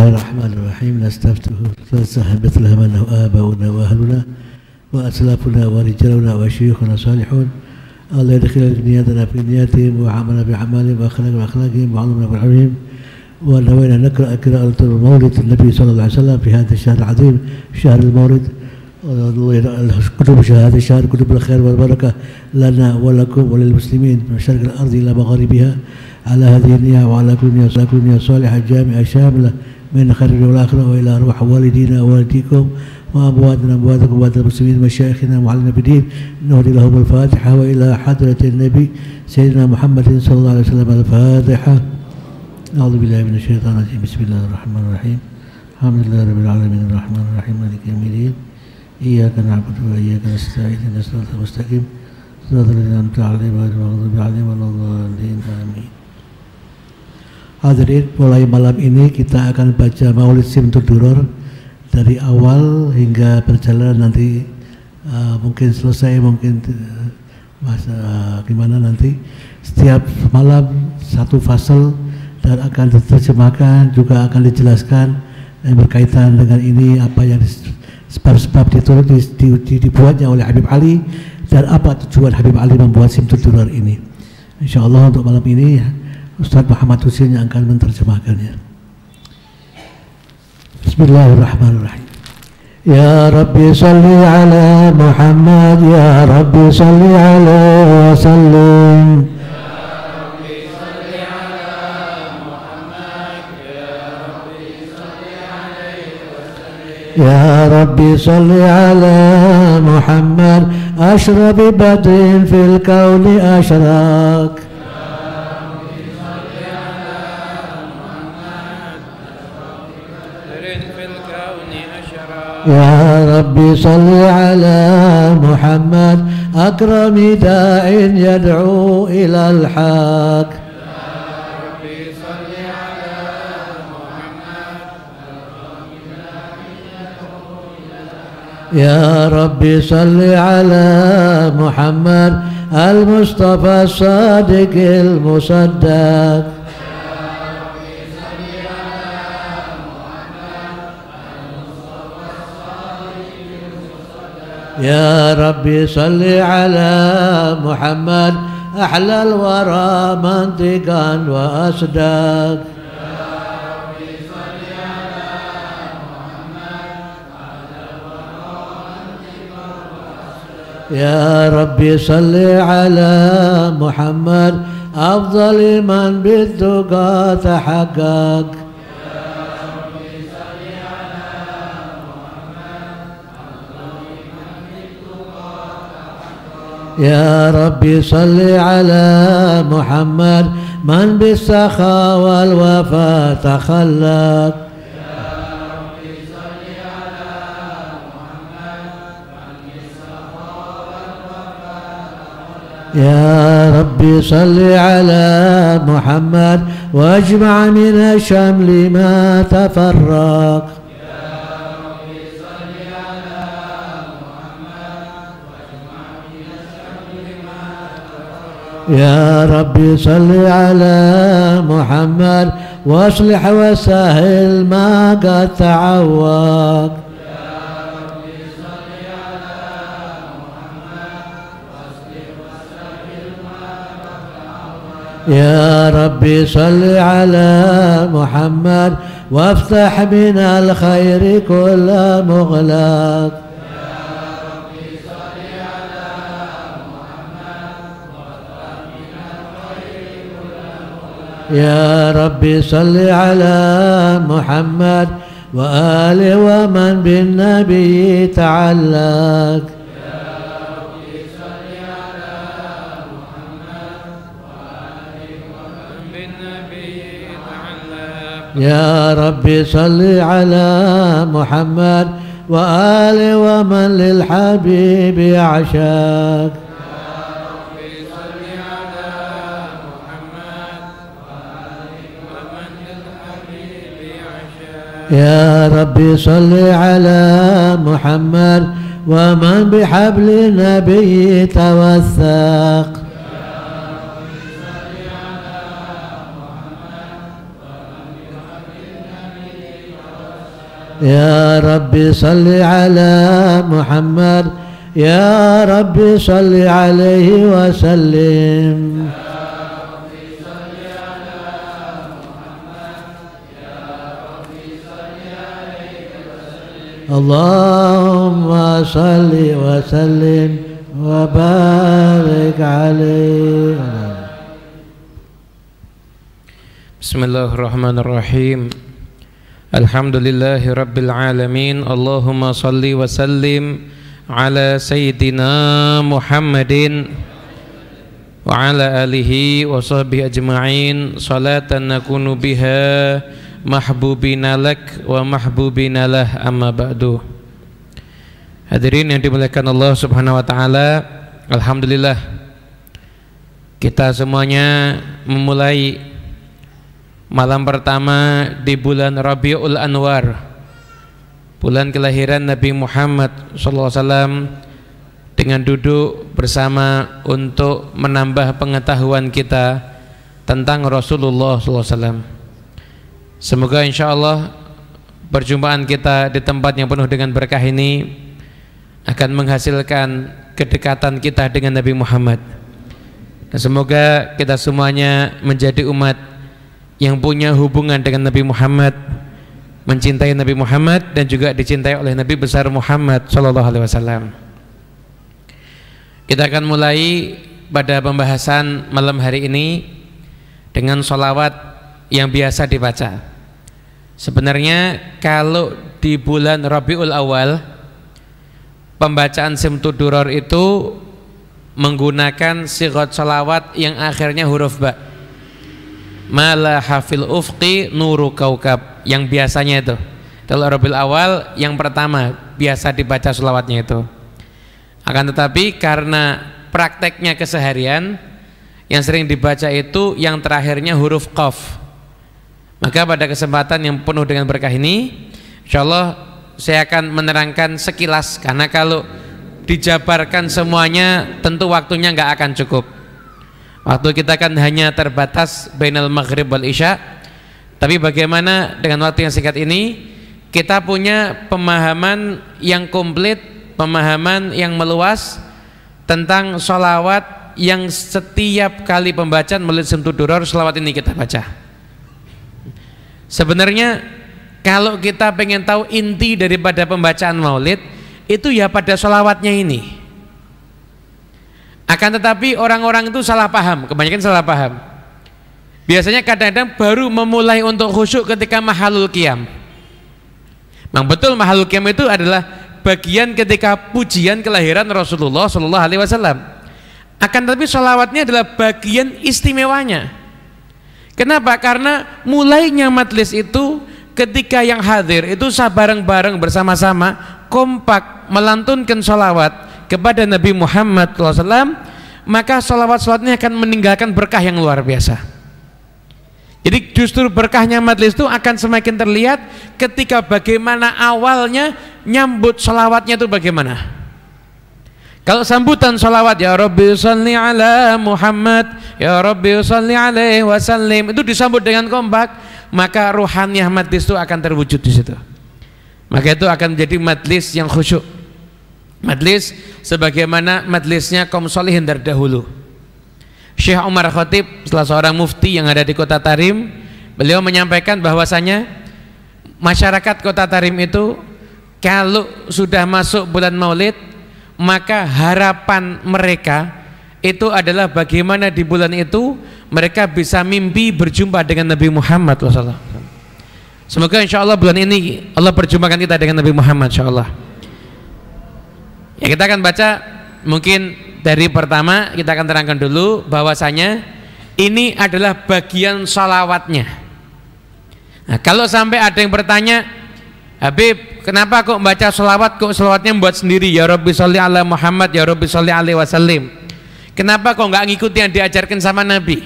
Bismillahirrahmanirrahim. Nastaftuhu sahabat lahmana abauna wa ahluna wa aslafuna wa rijaluna wa syuyukhuna salihun. Allah yadkhil niyatana fi niyatihim wa amalna bi amalihim wa akhlaqna bi akhlaqihim wa allamna bi ilmihim wa nawayna naqra qira'atul maulid Nabi sallallahu alaihi wasallam fi hadha ash-shahr al-'azim shahr al-maulid. كتب شهادة الشهر كتب الخير والبركة لنا ولكم وللمسلمين من مشارق الأرض إلى مغاربها على هذه النية وعلى كل نية صالحة جامعة شاملة من خير والآخرة وإلى أرواح والدينا ووالديكم وأمواتنا وأمواتكم وأموات المسلمين مشايخنا ومعلمنا بالدين نهدي لهم الفاتحة وإلى حضرة النبي سيدنا محمد صلى الله عليه وسلم الفاتحة. أعوذ بالله من الشيطان الرجيم. بسم الله الرحمن الرحيم. الحمد لله رب العالمين الرحمن الرحيم مالك يوم الدين. Iyyaka na'budu wa iyyaka nasta'in ihdinas siratal mustaqim siratal ladzina an'amta 'alaihim ghairil maghdubi 'alaihim waladdallin. Amin. Hadirin, mulai malam ini kita akan baca Maulid Simtud Duror dari awal hingga berjalan nanti mungkin selesai, mungkin gimana nanti. Setiap malam satu fasal dan akan diterjemahkan, juga akan dijelaskan yang berkaitan dengan ini, apa yang sebab-sebab dibuatnya oleh Habib Ali dan apa tujuan Habib Ali membuat Simtud Duror ini. InsyaAllah untuk malam ini Ustaz Muhammad Husin yang akan menerjemahkannya. Bismillahirrahmanirrahim. Ya Rabbi salli ala Muhammad, Ya Rabbi salli alaihi wa sallim. يا ربي صل على محمد أشرف بدر في الكون أشراك. يا ربي صل على محمد أكرم داع يدعو إلى الحق. يا ربي صل على محمد المصطفى الصادق المصدق. يا ربي صل على محمد أحلى الورى منطقا وأصدق. يا ربي صل على محمد أفضل من بالتقى تحقق. يا ربي صل على محمد من بالسخاء والوفاء تخلق. يا ربي صل على محمد واجمع من الشمل ما تفرق. يا ربي صل على محمد واصلح وسهل ما قد تعوق. يا ربي صل على محمد وافتح من الخير كل مغلق. يا ربي صل على محمد وآل ومن بالنبي تعلق. يا ربي صل على محمد وآل ومن للحبيب يعشق. يا ربي صل على محمد ومن بحبل النبي توثق. يا ربي صل على محمد يا ربي صل عليه وسلم اللهم صل وسلم وبارك عليه. Bismillahirrahmanirrahim. Alhamdulillahi rabbil alamin. Allahumma salli wa sallim ala sayyidina Muhammadin wa ala alihi wa sahbihi ajma'in salatan nakunu biha mahbubina lak wa mahbubina lah, amma ba'du. Hadirin yang dimuliakan Allah subhanahu wa ta'ala, alhamdulillah kita semuanya memulai malam pertama di bulan Rabiul Anwar, bulan kelahiran Nabi Muhammad SAW, dengan duduk bersama untuk menambah pengetahuan kita tentang Rasulullah SAW. Semoga insya Allah perjumpaan kita di tempat yang penuh dengan berkah ini akan menghasilkan kedekatan kita dengan Nabi Muhammad. Dan semoga kita semuanya menjadi umat yang punya hubungan dengan Nabi Muhammad, mencintai Nabi Muhammad dan juga dicintai oleh Nabi besar Muhammad SAW. Kita akan mulai pada pembahasan malam hari ini dengan sholawat yang biasa dibaca. Sebenarnya kalau di bulan Rabiul Awal pembacaan Simtud Duror itu menggunakan sigat sholawat yang akhirnya huruf ba. Mala hafil ufqi nuru kaukab, yang biasanya itu kalau Rabiul Awal yang pertama biasa dibaca sholawatnya itu. Akan tetapi karena prakteknya keseharian yang sering dibaca itu yang terakhirnya huruf qaf, maka pada kesempatan yang penuh dengan berkah ini insyaallah saya akan menerangkan sekilas, karena kalau dijabarkan semuanya tentu waktunya nggak akan cukup. Waktu kita kan hanya terbatas bainal maghrib wal isya. Tapi bagaimana dengan waktu yang singkat ini kita punya pemahaman yang komplit, pemahaman yang meluas tentang sholawat yang setiap kali pembacaan Maulid Simtud Duror sholawat ini kita baca. Sebenarnya kalau kita pengen tahu inti daripada pembacaan maulid itu ya pada sholawatnya ini. Akan tetapi orang-orang itu salah paham, kebanyakan salah paham. Biasanya kadang-kadang baru memulai untuk khusyuk ketika mahalul qiyam. Memang betul mahalul qiyam itu adalah bagian ketika pujian kelahiran Rasulullah SAW. Akan tetapi sholawatnya adalah bagian istimewanya. Kenapa? Karena mulainya majlis itu ketika yang hadir itu bareng-bareng bersama-sama kompak melantunkan sholawat kepada Nabi Muhammad SAW, maka sholawat-sholawatnya akan meninggalkan berkah yang luar biasa. Jadi justru berkahnya majlis itu akan semakin terlihat ketika bagaimana awalnya nyambut sholawatnya itu bagaimana. Kalau sambutan sholawat ya Rabbi sholli ala Muhammad ya Rabbi sholli alaihi wasallim itu disambut dengan kompak, maka ruhaniyah majlis itu akan terwujud di situ. Maka itu akan menjadi majlis yang khusyuk. Majlis sebagaimana majlisnya kaum sholihin terdahulu. Syekh Umar Khatib, salah seorang mufti yang ada di Kota Tarim, beliau menyampaikan bahwasanya masyarakat Kota Tarim itu kalau sudah masuk bulan Maulid, maka harapan mereka itu adalah bagaimana di bulan itu mereka bisa mimpi berjumpa dengan Nabi Muhammad SAW. Semoga insya Allah bulan ini Allah perjumpakan kita dengan Nabi Muhammad insya Allah. Ya, kita akan baca mungkin dari pertama, kita akan terangkan dulu bahwasanya ini adalah bagian sholawatnya. Nah, kalau sampai ada yang bertanya, Habib, kenapa kok baca sholawat kok sholawatnya membuat sendiri? Ya Rabbi sholli ala Muhammad, ya Rabbi sholli alaihi wasallim. Kenapa kok nggak ngikuti yang diajarkan sama Nabi?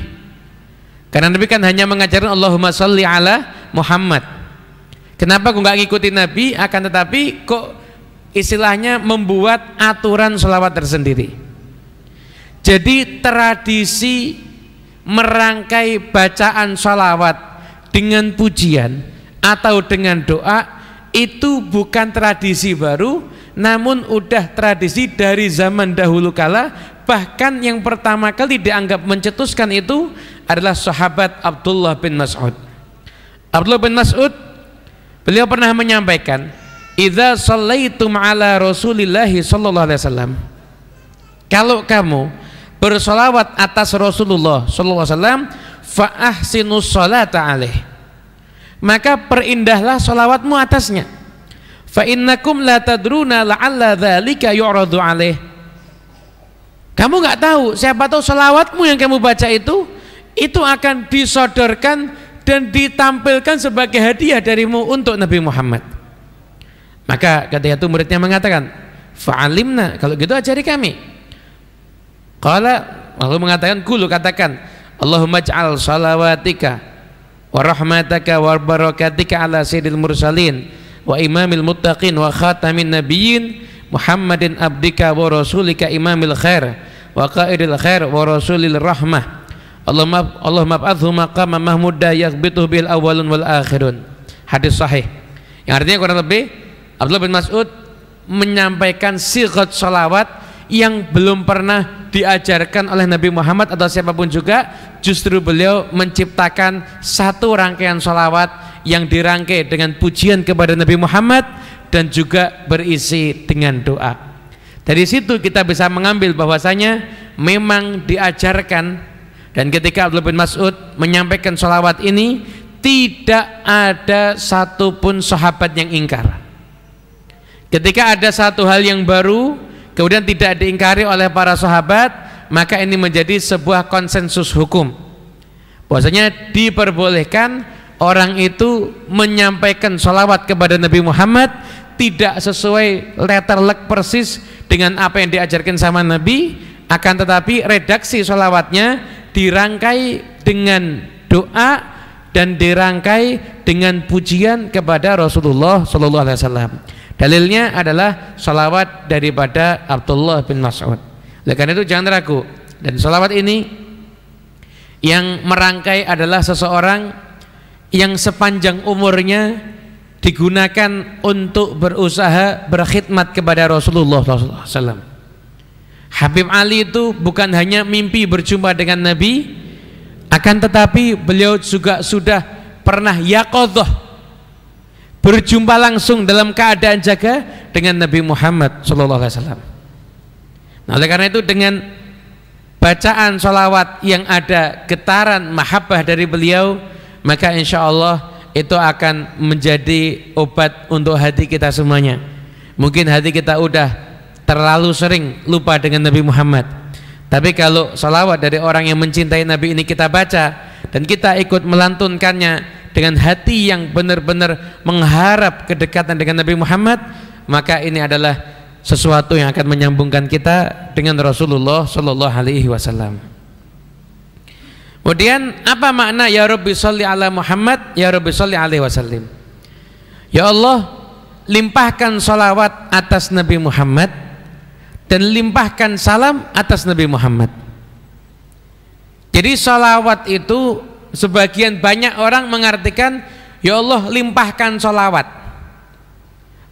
Karena Nabi kan hanya mengajarkan Allahumma sholli ala Muhammad. Kenapa kok nggak ngikuti Nabi? Akan tetapi kok istilahnya membuat aturan sholawat tersendiri. Jadi tradisi merangkai bacaan sholawat dengan pujian atau dengan doa itu bukan tradisi baru, namun udah tradisi dari zaman dahulu kala. Bahkan yang pertama kali dianggap mencetuskan itu adalah sahabat Abdullah bin Mas'ud. Abdullah bin Mas'ud, beliau pernah menyampaikan, idza shallaitum ala Rasulillahi sallallahu alaihi wasallam, kalau kamu bersolawat atas Rasulullah sallallahu alaihi wasallam, fa ahsinus sholata alaih, maka perindahlah solawatmu atasnya. Fa innakum la tadruna la'alla dzalika yu'radu alaih. Kamu nggak tahu, siapa tahu solawatmu yang kamu baca itu akan disodorkan dan ditampilkan sebagai hadiah darimu untuk Nabi Muhammad. Maka ketika itu muridnya mengatakan, fa'alimna, kalau gitu ajari kami. Qala, lalu mengatakan, qulu, katakan, Allahumma ij'al salawatika wa rahmataka wa barakatika ala sayyidil mursalin wa imamil muttaqin wa khatamin nabiyyin Muhammadin abdika wa rasulika imamil khair wa qaidil khair wa rasulil rahmah. Allahumma ba'athu maqama mahmuda yaghbitu bil awwalun wal akhirun. Hadis sahih. Yang artinya kurang lebih Abdullah bin Mas'ud menyampaikan sighat salawat yang belum pernah diajarkan oleh Nabi Muhammad atau siapapun juga. Justru beliau menciptakan satu rangkaian salawat yang dirangkai dengan pujian kepada Nabi Muhammad dan juga berisi dengan doa. Dari situ kita bisa mengambil bahwasanya memang diajarkan, dan ketika Abdullah bin Mas'ud menyampaikan salawat ini, tidak ada satupun sahabat yang ingkar. Ketika ada satu hal yang baru kemudian tidak diingkari oleh para sahabat, maka ini menjadi sebuah konsensus hukum bahwasanya diperbolehkan orang itu menyampaikan salawat kepada Nabi Muhammad tidak sesuai letterlek persis dengan apa yang diajarkan sama Nabi, akan tetapi redaksi salawatnya dirangkai dengan doa dan dirangkai dengan pujian kepada Rasulullah Sallallahu Alaihi Wasallam. Dalilnya adalah salawat daripada Abdullah bin Mas'ud. Oleh karena itu jangan ragu, dan salawat ini yang merangkai adalah seseorang yang sepanjang umurnya digunakan untuk berusaha berkhidmat kepada Rasulullah SAW. Habib Ali itu bukan hanya mimpi berjumpa dengan Nabi, akan tetapi beliau juga sudah pernah yaqadhah, berjumpa langsung dalam keadaan jaga dengan Nabi Muhammad SAW. Nah, oleh karena itu dengan bacaan sholawat yang ada getaran mahabbah dari beliau, maka insya Allah itu akan menjadi obat untuk hati kita semuanya. Mungkin hati kita udah terlalu sering lupa dengan Nabi Muhammad, tapi kalau sholawat dari orang yang mencintai Nabi ini kita baca dan kita ikut melantunkannya dengan hati yang benar-benar mengharap kedekatan dengan Nabi Muhammad, maka ini adalah sesuatu yang akan menyambungkan kita dengan Rasulullah Sallallahu Alaihi Wasallam. Kemudian apa makna ya Rabbi sholli ala Muhammad, ya Rabbi sholli alaihi wasallim? Ya Allah, limpahkan salawat atas Nabi Muhammad dan limpahkan salam atas Nabi Muhammad. Jadi salawat itu sebagian banyak orang mengartikan ya Allah limpahkan salawat.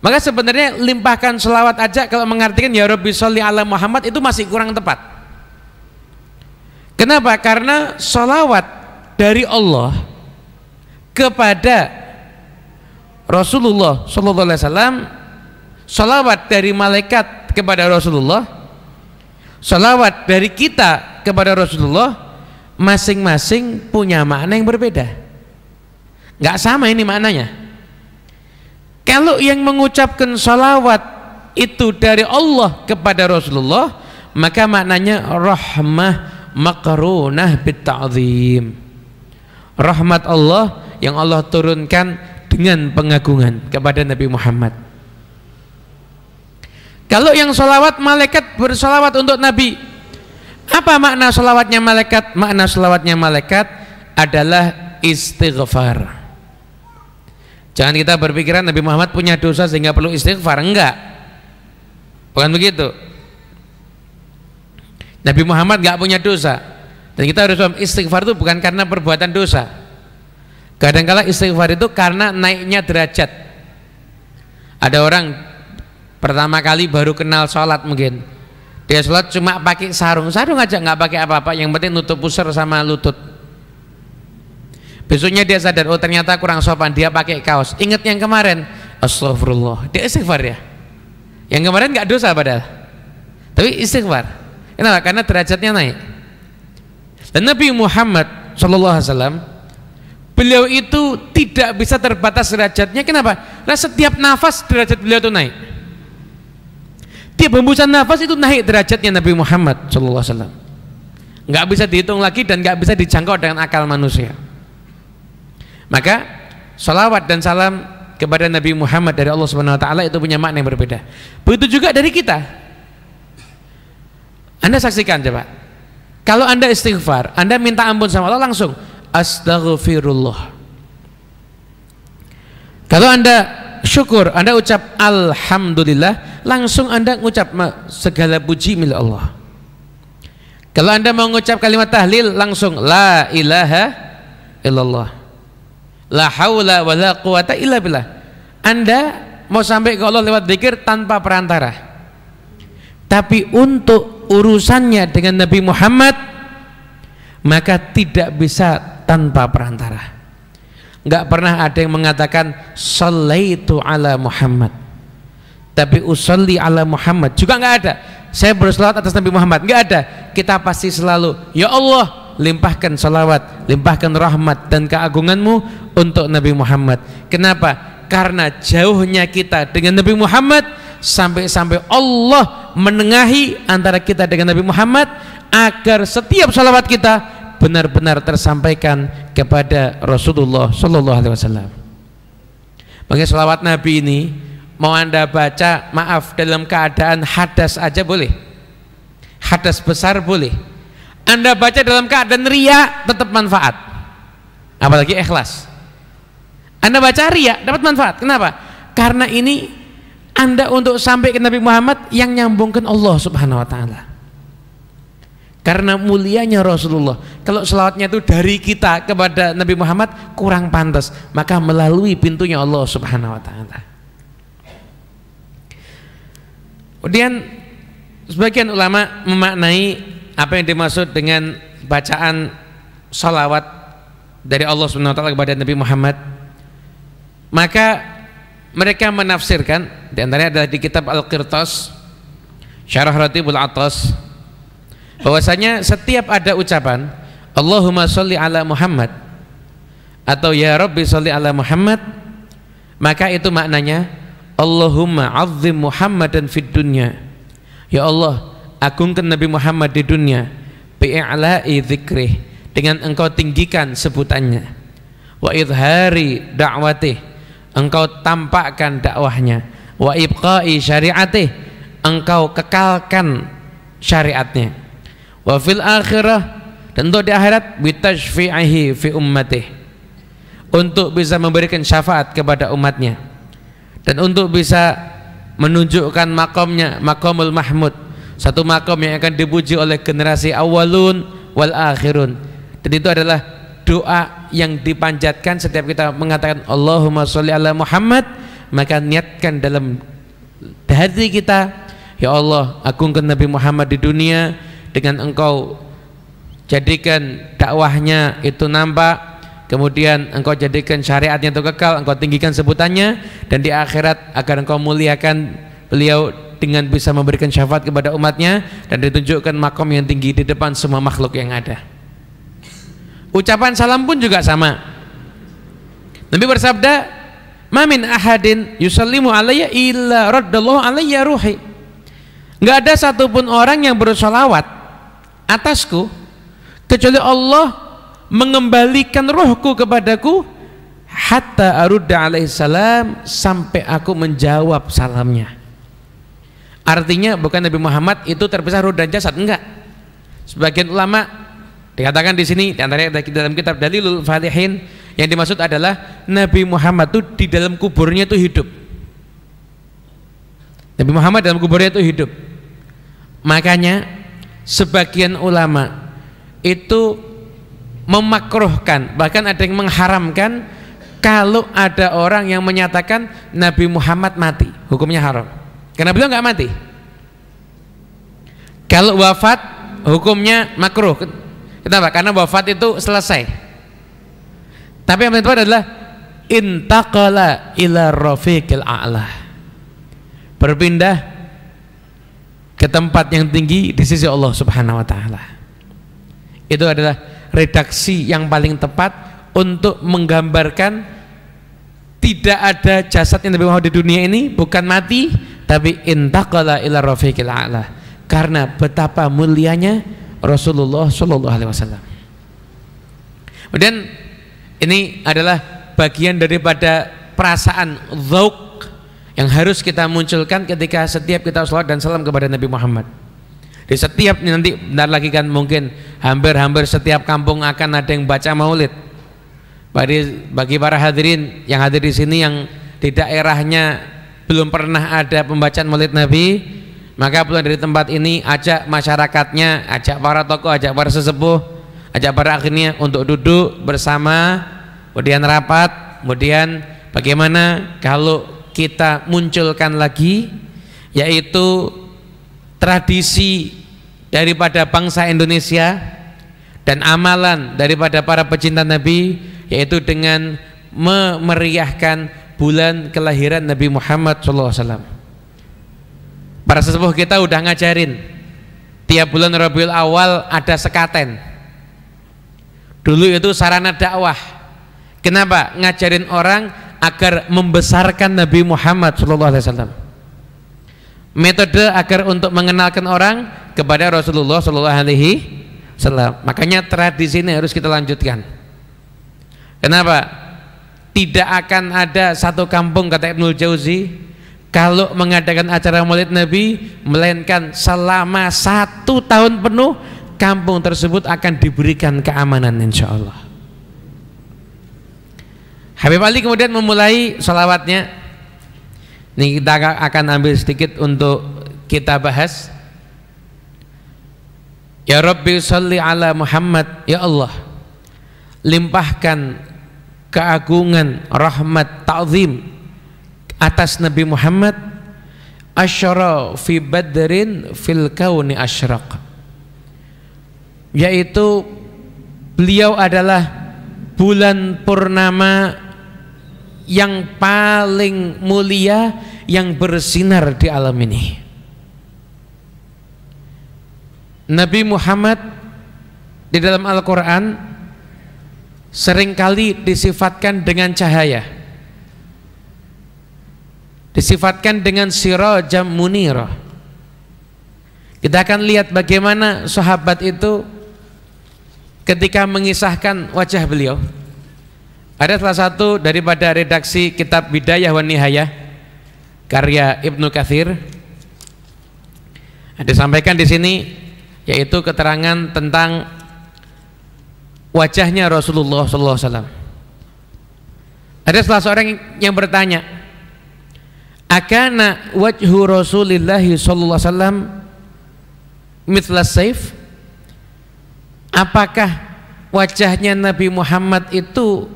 Maka sebenarnya limpahkan salawat aja kalau mengartikan ya Rabbi sholli ala Muhammad itu masih kurang tepat. Kenapa? Karena salawat dari Allah kepada Rasulullah Sallallahu Alaihi Wasallam, salawat dari malaikat kepada Rasulullah, salawat dari kita kepada Rasulullah, masing-masing punya makna yang berbeda. Nggak sama ini maknanya. Kalau yang mengucapkan salawat itu dari Allah kepada Rasulullah, maka maknanya rahmah makarunah bitta'zim, rahmat Allah yang Allah turunkan dengan pengagungan kepada Nabi Muhammad. Kalau yang salawat malaikat bersalawat untuk Nabi, apa makna salawatnya malaikat? Makna salawatnya malaikat adalah istighfar. Jangan kita berpikiran Nabi Muhammad punya dosa sehingga perlu istighfar, enggak, bukan begitu. Nabi Muhammad nggak punya dosa, dan kita harus paham istighfar itu bukan karena perbuatan dosa. Kadang-kala istighfar itu karena naiknya derajat. Ada orang pertama kali baru kenal sholat mungkin, dia sholat cuma pakai sarung aja, nggak pakai apa-apa, yang penting nutup pusar sama lutut. Besoknya dia sadar, oh ternyata kurang sopan, dia pakai kaos. Ingat yang kemarin, astagfirullah, dia istighfar ya. Yang kemarin nggak dosa padahal, tapi istighfar. Kenapa? Karena derajatnya naik. Dan Nabi Muhammad SAW, beliau itu tidak bisa terbatas derajatnya. Kenapa? Karena setiap nafas derajat beliau itu naik. Tiap hembusan nafas itu naik derajatnya Nabi Muhammad SAW. Nggak bisa dihitung lagi dan nggak bisa dijangkau dengan akal manusia. Maka salawat dan salam kepada Nabi Muhammad dari Allah Subhanahu Wa Taala itu punya makna yang berbeda. Begitu juga dari kita. Anda saksikan coba. Kalau Anda istighfar, Anda minta ampun sama Allah langsung astaghfirullah. Kalau Anda syukur, Anda ucap alhamdulillah, langsung Anda mengucap segala puji milik Allah. Kalau Anda mau mengucap kalimat tahlil, langsung la ilaha illallah, la haula wa la quwata illa billah. Anda mau sampai ke Allah lewat zikir tanpa perantara. Tapi untuk urusannya dengan Nabi Muhammad, maka tidak bisa tanpa perantara. Enggak pernah ada yang mengatakan shallaitu ala Muhammad, tapi usolli ala Muhammad juga enggak ada. Saya berselawat atas Nabi Muhammad, enggak ada. Kita pasti selalu, ya Allah, limpahkan salawat, limpahkan rahmat dan keagunganmu untuk Nabi Muhammad. Kenapa? Karena jauhnya kita dengan Nabi Muhammad, sampai-sampai Allah menengahi antara kita dengan Nabi Muhammad, agar setiap salawat kita benar-benar tersampaikan kepada Rasulullah Sallallahu Alaihi Wasallam. Bagi salawat Nabi ini mau Anda baca, maaf, dalam keadaan hadas aja boleh, hadas besar boleh. Anda baca dalam keadaan riya tetap manfaat, apalagi ikhlas. Anda baca riya dapat manfaat. Kenapa? Karena ini Anda untuk sampai ke Nabi Muhammad yang nyambungkan Allah Subhanahu Wa Taala. Karena mulianya Rasulullah. Kalau selawatnya itu dari kita kepada Nabi Muhammad kurang pantas, maka melalui pintunya Allah Subhanahu Wa Taala. Kemudian sebagian ulama memaknai apa yang dimaksud dengan bacaan salawat dari Allah Subhanahu Wa Taala kepada Nabi Muhammad. Maka mereka menafsirkan, diantaranya adalah di kitab Al-Qirtas Syarah Ratibul Atas, bahwasanya setiap ada ucapan Allahumma sholli ala Muhammad atau ya Rabbi sholli ala Muhammad, maka itu maknanya Allahumma azzim Muhammadan fid dunya, ya Allah agungkan Nabi Muhammad di dunia, bi'i'la'i dzikrih, dengan engkau tinggikan sebutannya, wa idhari da'watih, engkau tampakkan dakwahnya, wa ibqa'i syariatih, engkau kekalkan syariatnya, wa fil akhirah, dan untuk di akhirat, bitashfi'ihi fi ummatih, untuk bisa memberikan syafaat kepada umatnya, dan untuk bisa menunjukkan makamnya, makamul mahmud, satu makam yang akan dipuji oleh generasi awalun wal akhirun. Dan itu adalah doa yang dipanjatkan setiap kita mengatakan Allahumma sholli ala Muhammad, maka niatkan dalam hati kita, ya Allah agungkan Nabi Muhammad di dunia dengan engkau jadikan dakwahnya itu nampak, kemudian engkau jadikan syariatnya itu kekal, engkau tinggikan sebutannya, dan di akhirat agar engkau muliakan beliau dengan bisa memberikan syafaat kepada umatnya dan ditunjukkan makom yang tinggi di depan semua makhluk yang ada. Ucapan salam pun juga sama. Nabi bersabda, "Ma min ahadin yusallimu alayya illa raddallahu alayya ruhi." Enggak ada satupun orang yang bersolawat atasku kecuali Allah mengembalikan ruhku kepadaku, hatta arudda alaihi salam, sampai aku menjawab salamnya. Artinya bukan Nabi Muhammad itu terpisah ruh dan jasad, enggak. Sebagian ulama dikatakan di sini, diantaranya dalam kitab Dalilul Falihin, yang dimaksud adalah Nabi Muhammad itu di dalam kuburnya itu hidup. Nabi Muhammad dalam kuburnya itu hidup. Makanya sebagian ulama itu memakruhkan, bahkan ada yang mengharamkan kalau ada orang yang menyatakan Nabi Muhammad mati. hukumnya haram. Karena beliau nggak mati. Kalau wafat hukumnya makruh. Kenapa? Karena wafat itu selesai. Tapi yang paling tepat adalah intaqala ila rafiqil a'la, berpindah ke tempat yang tinggi di sisi Allah Subhanahu wa taala. Itu adalah redaksi yang paling tepat untuk menggambarkan tidak ada jasad yang Nabi Muhammad di dunia ini bukan mati, tapi intaqala ila rafiqil a'la, karena betapa mulianya Rasulullah sallallahu alaihi wasallam. Kemudian ini adalah bagian daripada perasaan dzauq yang harus kita munculkan ketika setiap kita salat dan salam kepada Nabi Muhammad. Di setiap nanti bentar lagi kan mungkin hampir setiap kampung akan ada yang baca maulid. Bagi para hadirin yang hadir di sini yang di daerahnya belum pernah ada pembacaan maulid Nabi, maka pulang dari tempat ini ajak masyarakatnya, ajak para tokoh, ajak para sesepuh, ajak para akhirnya untuk duduk bersama, kemudian rapat, kemudian bagaimana kalau kita munculkan lagi yaitu tradisi daripada bangsa Indonesia dan amalan daripada para pecinta Nabi, yaitu dengan memeriahkan bulan kelahiran Nabi Muhammad SAW. Para sesepuh kita udah ngajarin tiap bulan Rabiul Awal ada sekaten. Dulu itu sarana dakwah. Kenapa? Ngajarin orang agar membesarkan Nabi Muhammad SAW. Metode agar untuk mengenalkan orang kepada Rasulullah SAW. Makanya tradisi ini harus kita lanjutkan. Kenapa? Tidak akan ada satu kampung, kata Ibnul Jauzi, kalau mengadakan acara maulid Nabi, melainkan selama 1 tahun penuh kampung tersebut akan diberikan keamanan insya-Allah. Habib Ali kemudian memulai sholawatnya. Ini kita akan ambil sedikit untuk kita bahas. Ya Rabbi sholli ala Muhammad, ya Allah limpahkan keagungan, rahmat, ta'zim atas Nabi Muhammad. Asyara fi badrin fil kauni asyraq, yaitu beliau adalah bulan purnama yang paling mulia yang bersinar di alam ini. Nabi Muhammad di dalam Al-Quran seringkali disifatkan dengan cahaya, disifatkan dengan sirajam munirah. Kita akan lihat bagaimana sahabat itu ketika mengisahkan wajah beliau. Ada salah satu daripada redaksi kitab Bidayah wa Nihayah karya Ibnu Katsir, disampaikan di sini yaitu keterangan tentang wajahnya Rasulullah SAW. Ada salah seorang yang bertanya, akana wajhu Rasulillahi sallallahu alaihi wasallam mithlas saif? Apakah wajahnya Nabi Muhammad itu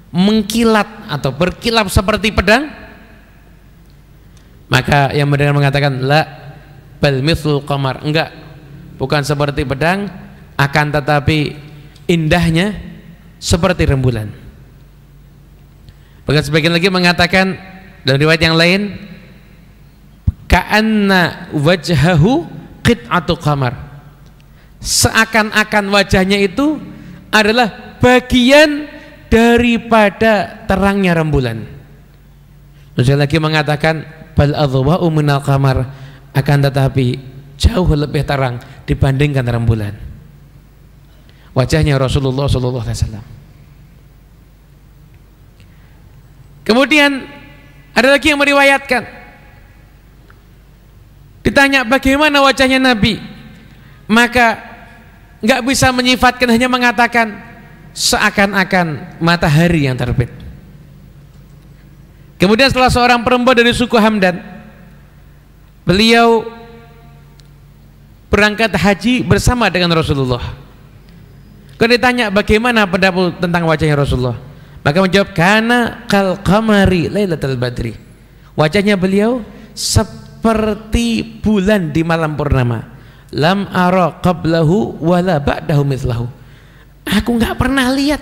mengkilat atau berkilap seperti pedang? Maka yang mendengar mengatakan la bal mithlul qamar, enggak, bukan seperti pedang, akan tetapi indahnya seperti rembulan. Bahkan sebagian lagi mengatakan dalam riwayat yang lain, ka'anna wajhahu qit'atu qamar, seakan-akan wajahnya itu adalah bagian daripada terangnya rembulan. Terus lagi mengatakan bal adwa'u minal qamar, akan tetapi jauh lebih terang dibandingkan rembulan wajahnya Rasulullah SAW. Kemudian ada lagi yang meriwayatkan, ditanya bagaimana wajahnya Nabi, maka nggak bisa menyifatkan, hanya mengatakan seakan-akan matahari yang terbit. Kemudian setelah seorang perempuan dari suku Hamdan, beliau berangkat haji bersama dengan Rasulullah. Kalau ditanya bagaimana pendapat tentang wajahnya Rasulullah, maka menjawab kana kal qamari lailatul badri, Wajahnya beliau seperti bulan di malam purnama. Lam ara qablahu wala ba'dahu mithlahu. Aku nggak pernah lihat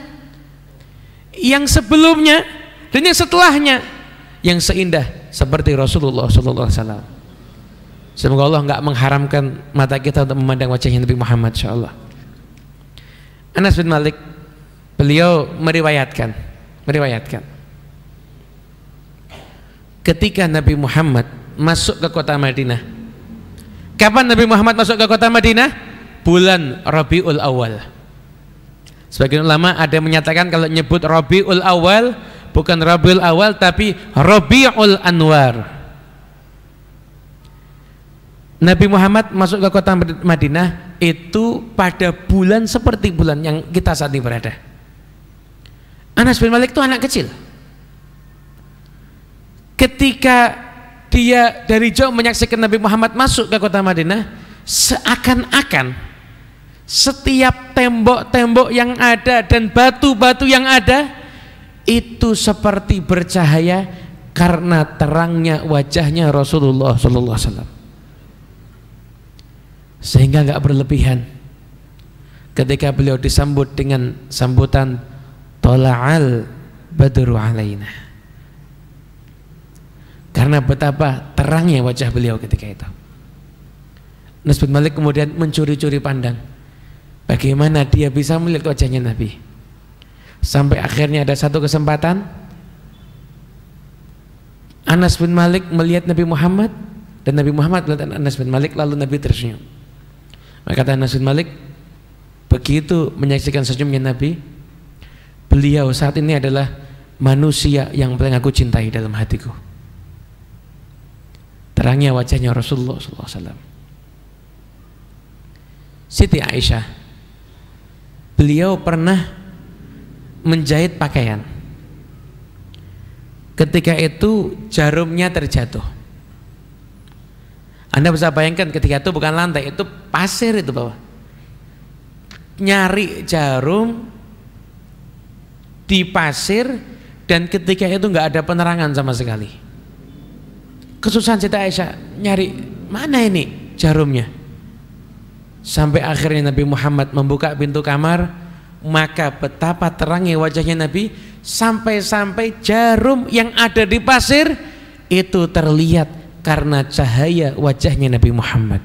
yang sebelumnya dan yang setelahnya yang seindah seperti Rasulullah sallallahu alaihi wasallam. Semoga Allah nggak mengharamkan mata kita untuk memandang wajahnya Nabi Muhammad insyaallah. Anas bin Malik beliau meriwayatkan ketika Nabi Muhammad masuk ke kota Madinah. Kapan Nabi Muhammad masuk ke kota Madinah? Bulan Rabiul Awal. Sebagian ulama ada yang menyatakan kalau nyebut Rabiul Awal bukan Rabiul Awal tapi Rabiul Anwar. Nabi Muhammad masuk ke kota Madinah itu pada bulan seperti bulan yang kita saat ini berada. Anas bin Malik itu anak kecil. Ketika dia dari jauh menyaksikan Nabi Muhammad masuk ke kota Madinah, seakan-akan setiap tembok-tembok yang ada dan batu-batu yang ada itu seperti bercahaya karena terangnya wajahnya Rasulullah SAW. Sehingga nggak berlebihan ketika beliau disambut dengan sambutan Tola'al Badru alaina. Karena betapa terangnya wajah beliau ketika itu. Anas bin Malik kemudian mencuri-curi pandang bagaimana dia bisa melihat wajahnya Nabi. Sampai akhirnya ada satu kesempatan Anas bin Malik melihat Nabi Muhammad dan Nabi Muhammad melihat Anas bin Malik, lalu Nabi tersenyum. Maka kata Anas bin Malik, begitu menyaksikan senyumnya Nabi, beliau saat ini adalah manusia yang paling aku cintai dalam hatiku. Terangnya wajahnya Rasulullah SAW. Siti Aisyah, beliau pernah menjahit pakaian. Ketika itu jarumnya terjatuh. Anda bisa bayangkan ketika itu bukan lantai, itu pasir itu bawah. Nyari jarum di pasir dan ketika itu nggak ada penerangan sama sekali. Kesusahan Siti Aisyah nyari mana ini jarumnya. Sampai akhirnya Nabi Muhammad membuka pintu kamar, maka betapa terangnya wajahnya Nabi sampai-sampai jarum yang ada di pasir itu terlihat karena cahaya wajahnya Nabi Muhammad.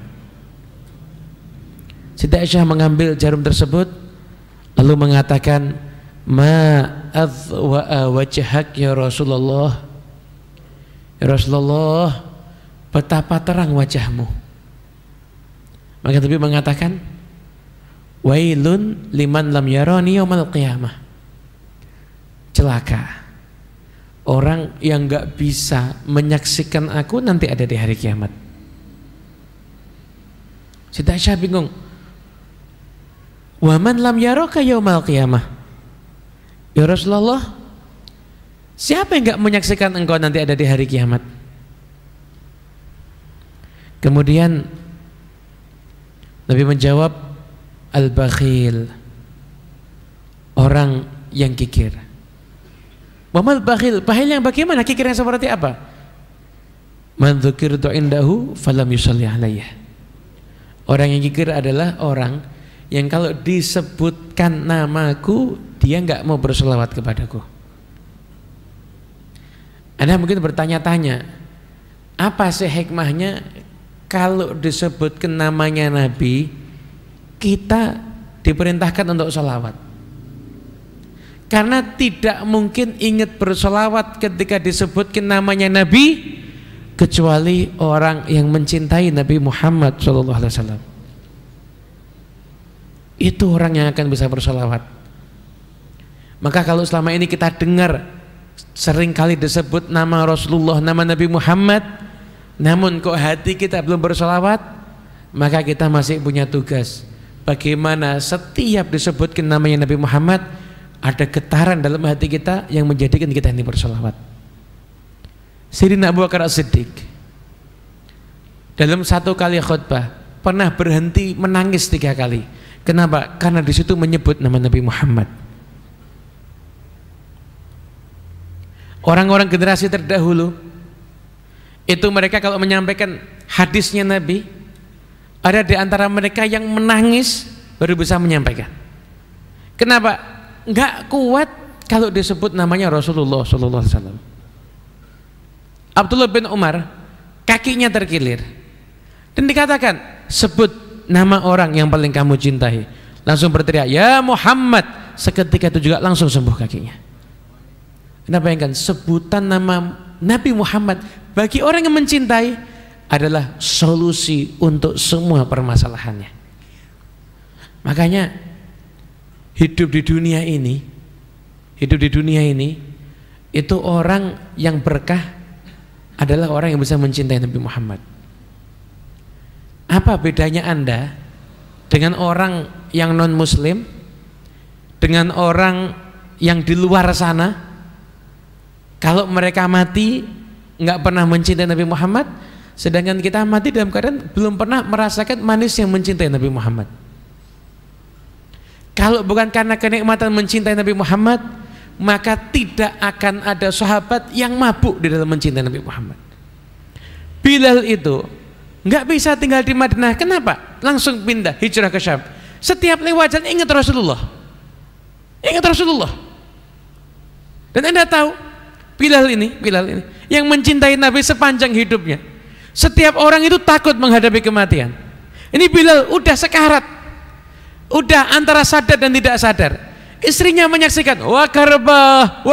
Siti Aisyah mengambil jarum tersebut lalu mengatakan, ma adwa wajhak ya Rasulullah. Ya Rasulullah, betapa terang wajahmu. Maka Nabi mengatakan, wailun liman lam yarani yaumal qiyamah. Celaka orang yang gak bisa menyaksikan aku nanti ada di hari kiamat. Siti Aisyah bingung. Wa man lam yaraka yaumal qiyamah. Ya Rasulullah, siapa yang gak menyaksikan engkau nanti ada di hari kiamat? Kemudian Nabi menjawab, al-bakhil, orang yang kikir. Wamal bakhil, bakhil yang bagaimana? Kikir yang seperti apa? Man dzukirtu indahu falam yusalli alayya. Orang yang kikir adalah orang yang kalau disebutkan namaku dia nggak mau berselawat kepadaku. Anda mungkin bertanya-tanya, apa sih hikmahnya kalau disebutkan namanya Nabi kita diperintahkan untuk sholawat? Karena tidak mungkin ingat bersolawat ketika disebutkan namanya Nabi kecuali orang yang mencintai Nabi Muhammad SAW. Itu orang yang akan bisa bersolawat. Maka kalau selama ini kita dengar sering kali disebut nama Rasulullah, nama Nabi Muhammad, namun kok hati kita belum bersolawat, maka kita masih punya tugas. Bagaimana setiap disebutkan namanya Nabi Muhammad ada getaran dalam hati kita yang menjadikan kita ini bersolawat. Sayyidina Abu Bakar As-Siddiq dalam satu kali khutbah pernah berhenti menangis 3 kali. Kenapa? Karena di situ menyebut nama Nabi Muhammad. Orang-orang generasi terdahulu Itu mereka kalau menyampaikan hadisnya Nabi, ada di antara mereka yang menangis baru bisa menyampaikan. Kenapa? Enggak kuat kalau disebut namanya Rasulullah sallallahu alaihi wasallam. Abdullah bin Umar kakinya terkilir dan dikatakan, sebut nama orang yang paling kamu cintai. Langsung berteriak, ya Muhammad. Seketika itu juga langsung sembuh kakinya. Kenapa? Bayangkan, sebutan nama Nabi Muhammad bagi orang yang mencintai adalah solusi untuk semua permasalahannya. Makanya hidup di dunia ini itu orang yang berkah adalah orang yang bisa mencintai Nabi Muhammad. Apa bedanya Anda dengan orang yang non muslim, dengan orang yang di luar sana? Kalau mereka mati nggak pernah mencintai Nabi Muhammad, sedangkan kita mati dalam keadaan belum pernah merasakan manis yang mencintai Nabi Muhammad. Kalau bukan karena kenikmatan mencintai Nabi Muhammad, maka tidak akan ada sahabat yang mabuk di dalam mencintai Nabi Muhammad. Bilal itu nggak bisa tinggal di Madinah. Kenapa? Langsung pindah hijrah ke Syam. Setiap lewat jalan ingat Rasulullah, Dan Anda tahu Bilal ini yang mencintai Nabi sepanjang hidupnya. Setiap orang itu takut menghadapi kematian. Ini Bilal udah sekarat, udah antara sadar dan tidak sadar. Istrinya menyaksikan, wah karbah,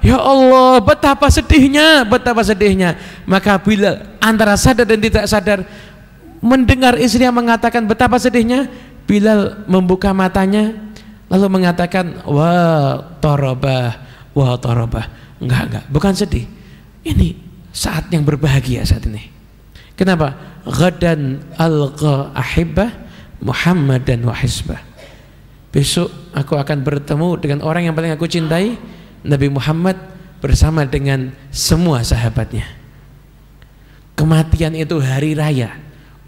ya Allah, betapa sedihnya. Maka Bilal antara sadar dan tidak sadar mendengar istrinya mengatakan betapa sedihnya, Bilal membuka matanya lalu mengatakan, wah tarabah. Enggak, bukan sedih. Ini saat yang berbahagia saat ini. Kenapa? Ghadan alqa ahibbah Muhammadan wa hisbah. Besok aku akan bertemu dengan orang yang paling aku cintai, Nabi Muhammad bersama dengan semua sahabatnya. Kematian itu hari raya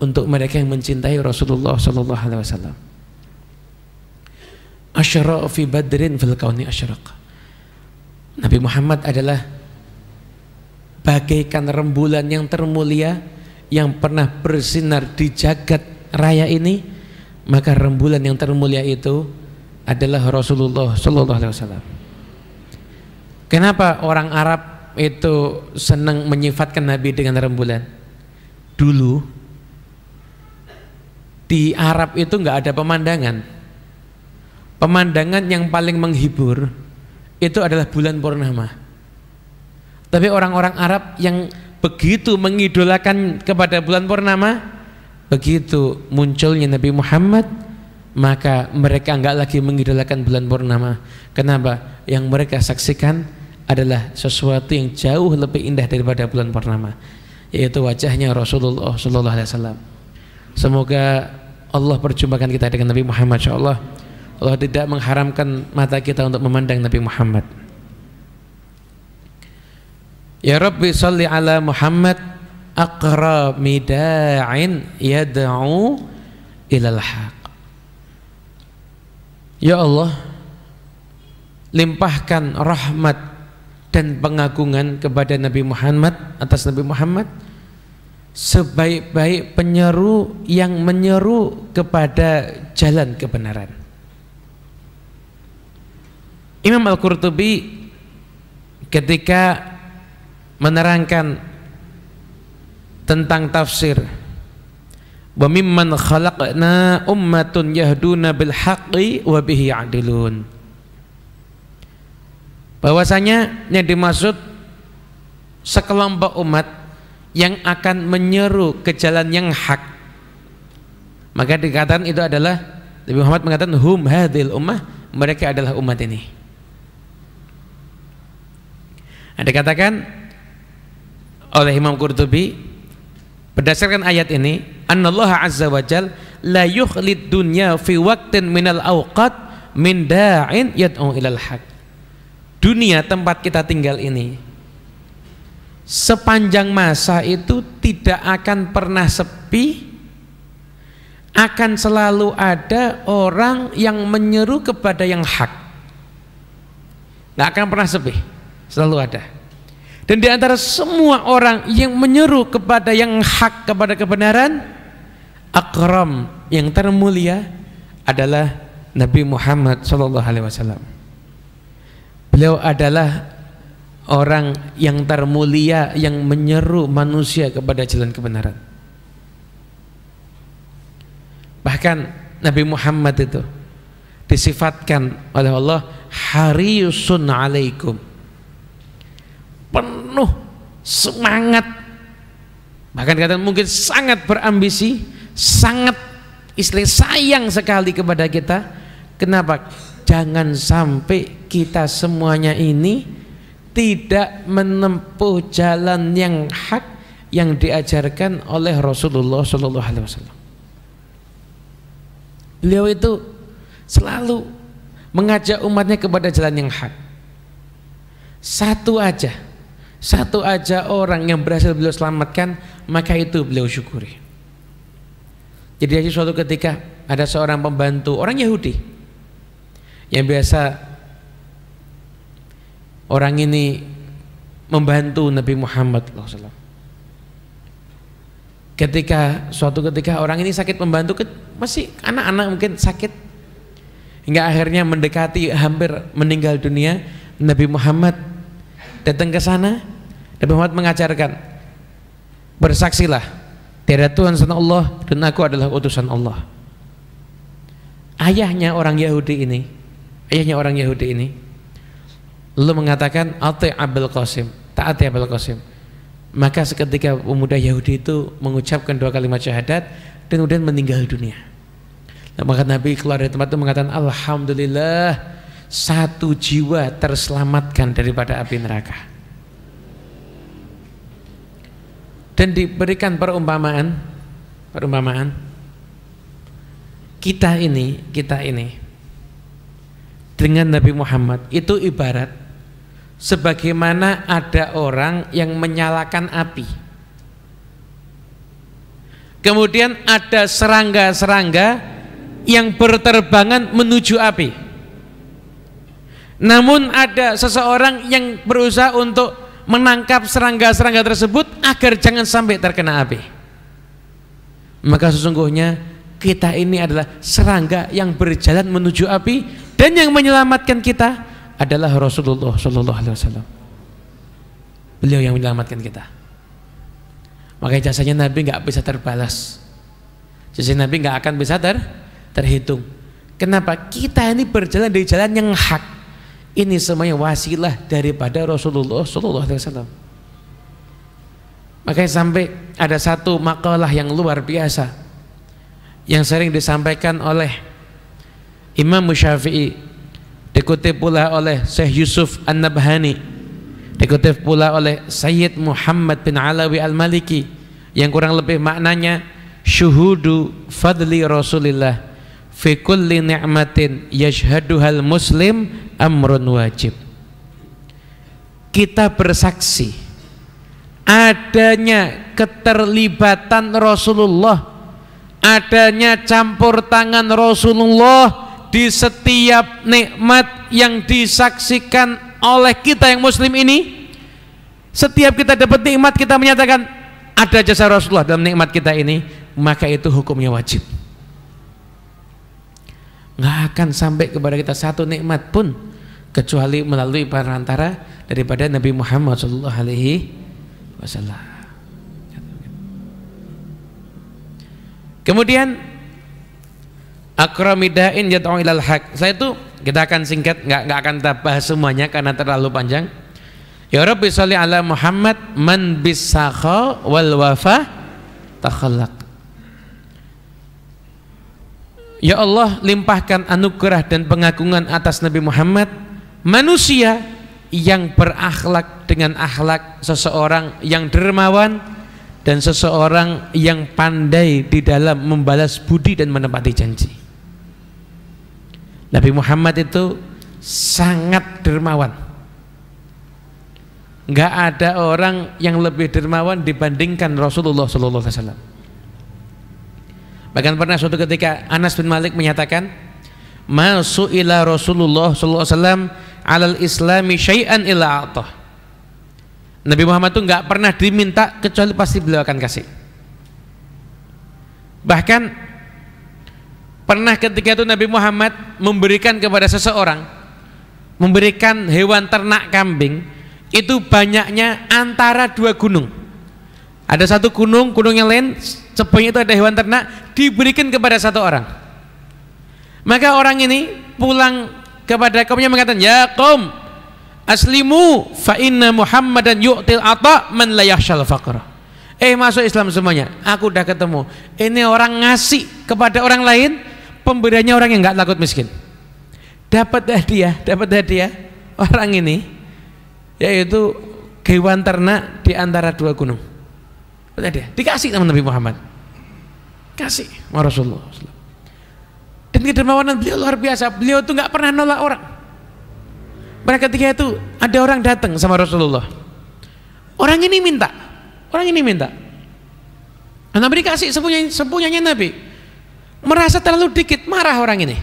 untuk mereka yang mencintai Rasulullah sallallahu alaihi wasallam. Asyra fi badrin fil kauni asyraq. Nabi Muhammad adalah bagaikan rembulan yang termulia yang pernah bersinar di jagat raya ini. Maka rembulan yang termulia itu adalah Rasulullah sallallahu alaihi wasallam. Kenapa orang Arab itu senang menyifatkan Nabi dengan rembulan? Dulu di Arab itu nggak ada pemandangan. Pemandangan yang paling menghibur itu adalah bulan purnama. Tapi orang-orang Arab yang begitu mengidolakan kepada bulan purnama, begitu munculnya Nabi Muhammad, maka mereka enggak lagi mengidolakan bulan purnama. Kenapa? Yang mereka saksikan adalah sesuatu yang jauh lebih indah daripada bulan purnama, yaitu wajahnya Rasulullah sallallahu alaihi wasallam. Semoga Allah perjumpakan kita dengan Nabi Muhammad insyaallah. Allah tidak mengharamkan mata kita untuk memandang Nabi Muhammad. Ya Rabbi salli ala Muhammad aqra mida'in yad'u ilal haq. Ya Allah, limpahkan rahmat dan pengagungan kepada Nabi Muhammad, atas Nabi Muhammad sebaik-baik penyeru yang menyeru kepada jalan kebenaran. Imam Al-Qurtubi ketika menerangkan tentang tafsir wa mimman khalaqna ummatun yahduna bil haqqi wa bihi ya'dilun, bahwasanya yang dimaksud sekelompok umat yang akan menyeru ke jalan yang hak, maka dikatakan itu adalah Nabi Muhammad mengatakan hum hadhil ummah, mereka adalah umat ini. Ada katakan oleh Imam Qurtubi berdasarkan ayat ini, annallaha azza wa jal la yukhlid dunya fi waqtin minal awqat min da'in yad'u ilal haq. Dunia tempat kita tinggal ini sepanjang masa itu tidak akan pernah sepi, akan selalu ada orang yang menyeru kepada yang hak. Nggak akan pernah sepi, selalu ada. Dan di antara semua orang yang menyeru kepada yang hak, kepada kebenaran, akram, yang termulia adalah Nabi Muhammad SAW. Beliau adalah orang yang termulia yang menyeru manusia kepada jalan kebenaran. Bahkan Nabi Muhammad itu disifatkan oleh Allah hariusun alaikum, penuh semangat, bahkan kata mungkin sangat berambisi, sangat sayang sekali kepada kita. Kenapa? Jangan sampai kita semuanya ini tidak menempuh jalan yang hak yang diajarkan oleh Rasulullah SAW. Beliau itu selalu mengajak umatnya kepada jalan yang hak. Satu aja orang yang berhasil beliau selamatkan, maka itu beliau syukuri. Jadi suatu ketika ada seorang pembantu orang Yahudi yang biasa orang ini membantu Nabi Muhammad SAW. Suatu ketika orang ini sakit, membantu, masih anak-anak mungkin sakit, hingga akhirnya mendekati hampir meninggal dunia. Nabi Muhammad datang ke sana. Nabi Muhammad mengajarkan, bersaksilah tiada Tuhan selain Allah dan aku adalah utusan Allah. Ayahnya orang Yahudi ini lalu mengatakan, ati Abul Qasim, taati Abul Qasim. Maka seketika pemuda Yahudi itu mengucapkan 2 kalimat syahadat dan kemudian meninggal dunia. Maka Nabi keluar dari tempat itu mengatakan, alhamdulillah, satu jiwa terselamatkan daripada api neraka. Dan diberikan perumpamaan, kita ini dengan Nabi Muhammad itu ibarat sebagaimana ada orang yang menyalakan api, kemudian ada serangga-serangga yang berterbangan menuju api, namun ada seseorang yang berusaha untuk menangkap serangga-serangga tersebut agar jangan sampai terkena api. Maka sesungguhnya kita ini adalah serangga yang berjalan menuju api, dan yang menyelamatkan kita adalah Rasulullah SAW. Beliau yang menyelamatkan kita. Makanya jasanya Nabi nggak bisa terbalas, jasa Nabi nggak akan bisa terhitung. Kenapa? Kita ini berjalan di jalan yang hak. Ini semuanya wasilah daripada Rasulullah SAW. Makanya sampai ada satu makalah yang luar biasa yang sering disampaikan oleh Imam Syafi'i, dikutip pula oleh Syekh Yusuf An-Nabhani, dikutip pula oleh Sayyid Muhammad bin Alawi Al-Maliki, yang kurang lebih maknanya syuhudu fadli Rasulillah fi kulli ni'matin yashhaduhal muslim amrun wajib. Kita bersaksi adanya keterlibatan Rasulullah, adanya campur tangan Rasulullah di setiap nikmat yang disaksikan oleh kita yang muslim ini. Setiap kita dapat nikmat, kita menyatakan ada jasa Rasulullah dalam nikmat kita ini, maka itu hukumnya wajib. Nggak akan sampai kepada kita satu nikmat pun kecuali melalui perantara daripada Nabi Muhammad SAW. Kemudian akramidain yad'u ilal haq. Saya itu kita akan singkat, nggak akan kita bahas semuanya karena terlalu panjang. Ya Rabbi sholli ala Muhammad man bisakha wal wafa takhallaq. Ya Allah, limpahkan anugerah dan pengagungan atas Nabi Muhammad, manusia yang berakhlak dengan akhlak seseorang yang dermawan dan seseorang yang pandai di dalam membalas budi dan menepati janji. Nabi Muhammad itu sangat dermawan. Nggak ada orang yang lebih dermawan dibandingkan Rasulullah SAW. Bahkan pernah suatu ketika Anas bin Malik menyatakan, ma su'ila Rasulullah SAW alal islami syai'an illa a'tah. Nabi Muhammad itu nggak pernah diminta kecuali pasti beliau akan kasih. Bahkan pernah ketika itu Nabi Muhammad memberikan kepada seseorang, memberikan hewan ternak kambing, itu banyaknya antara 2 gunung. Ada satu gunung yang lain sebelahnya itu ada hewan ternak, diberikan kepada satu orang. Maka orang ini pulang kepada kaumnya mengatakan, ya qaum aslimu fa inna Muhammadan yu'til ata man la yakhshal faqra. Masuk Islam semuanya. Aku udah ketemu. Ini orang ngasih kepada orang lain, pemberiannya orang yang nggak takut miskin. Dapat hadiah orang ini, yaitu hewan ternak di antara 2 gunung. Dia dikasih sama Nabi Muhammad, kasih sama Rasulullah. Dan kedermawanan beliau luar biasa. Beliau tuh nggak pernah nolak orang. Pada ketika itu ada orang datang sama Rasulullah. Orang ini minta. Nabi dikasih sepunyanya Nabi. Merasa terlalu dikit, marah orang ini.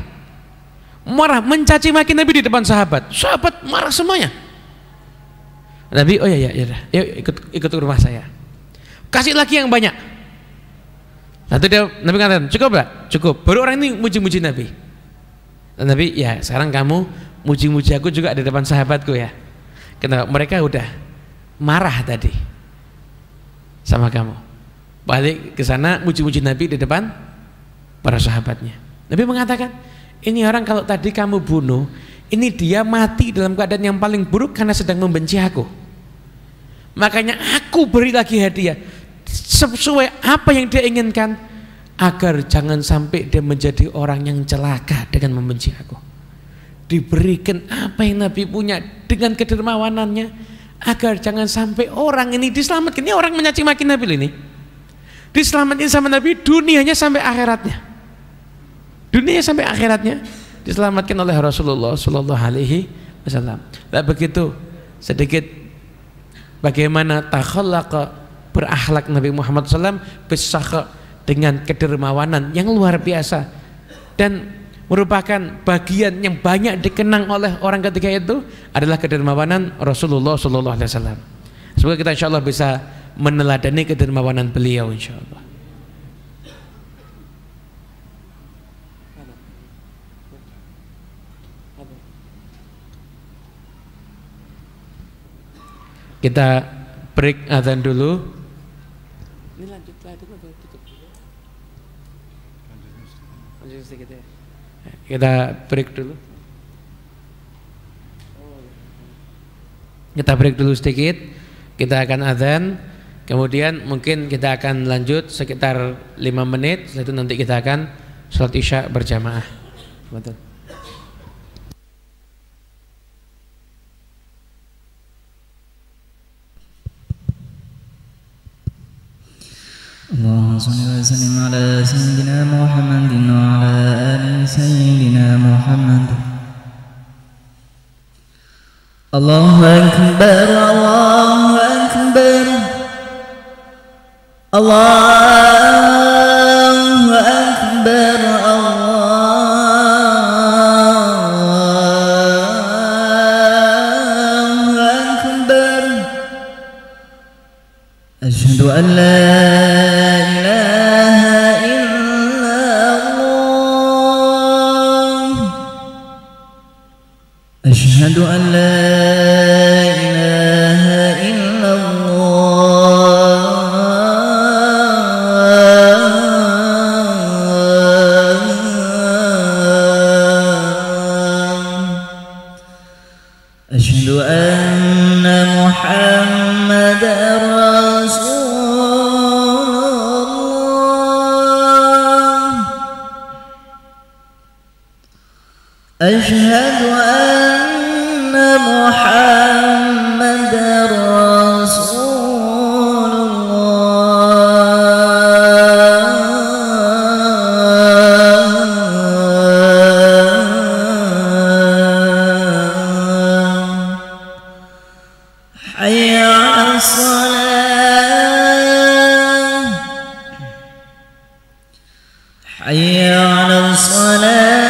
Marah, mencaci maki Nabi di depan sahabat. Sahabat marah semuanya. Nabi, oh ya, yuk ikut ke rumah saya. Kasih lagi yang banyak. Lalu Nabi katakan, cukup gak? Cukup. Baru orang ini muji-muji Nabi. Dan Nabi, ya sekarang kamu muji-muji aku juga di depan sahabatku ya. Kenapa? Mereka udah marah tadi sama kamu. Balik ke sana muji-muji Nabi di depan para sahabatnya. Nabi mengatakan, ini orang kalau tadi kamu bunuh, ini dia mati dalam keadaan yang paling buruk karena sedang membenci aku. Makanya aku beri lagi hadiah sesuai apa yang dia inginkan, agar jangan sampai dia menjadi orang yang celaka dengan membenci aku. Diberikan apa yang Nabi punya dengan kedermawanannya, agar jangan sampai orang ini diselamatkan. Ini orang mencaci maki Nabi ini diselamatkan sama Nabi, dunianya sampai akhiratnya. Dunia sampai akhiratnya diselamatkan oleh Rasulullah Sallallahu Alaihi Wasallam. Nah, begitu sedikit bagaimana takhallaqa, berakhlak Nabi Muhammad SAW besakha, dengan kedermawanan yang luar biasa, dan merupakan bagian yang banyak dikenang oleh orang ketika itu adalah kedermawanan Rasulullah Sallallahu Alaihi Wasallam. Semoga kita insya Allah bisa meneladani kedermawanan beliau insya Allah. Kita break azan dulu. Ini lanjut atau tutup? Lanjut sedikit ya. Kita break dulu. Kita break dulu sedikit. Kita akan azan. Kemudian mungkin kita akan lanjut sekitar 5 menit. Setelah itu nanti kita akan sholat isya berjamaah. Betul. اللهم صل وسلم على سيدنا محمد وعلى آل سيدنا محمد. الله أكبر الله أكبر الله أكبر الله أكبر. أشهد أن لا أشهد أن لا إله إلا الله. أشهد أن محمدا رسول الله. أشهد أن محمد رسول الله. حي على الصلاة حي على الصلاة